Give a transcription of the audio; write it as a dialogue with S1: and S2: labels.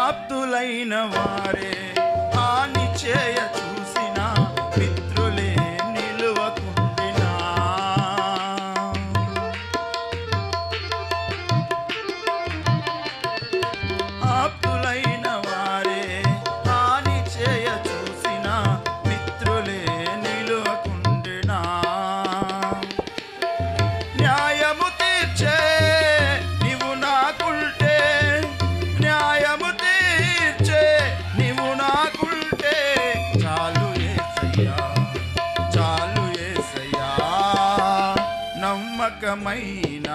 S1: ఆప్తులైన వారే హాని చేయ చూసిన మిత్రులే నిలువకుండినా ఆప్తులైన వారే హాని చేయ చూసిన మిత్రులే నిలువకుండినా న్యాయము తీర్చే నీవు నాకుంటే న్యాయము తీర్చే నీవు నాకుంటే చాలు యేసయ్యా చాలు యేసయ్యా నమ్మకమైన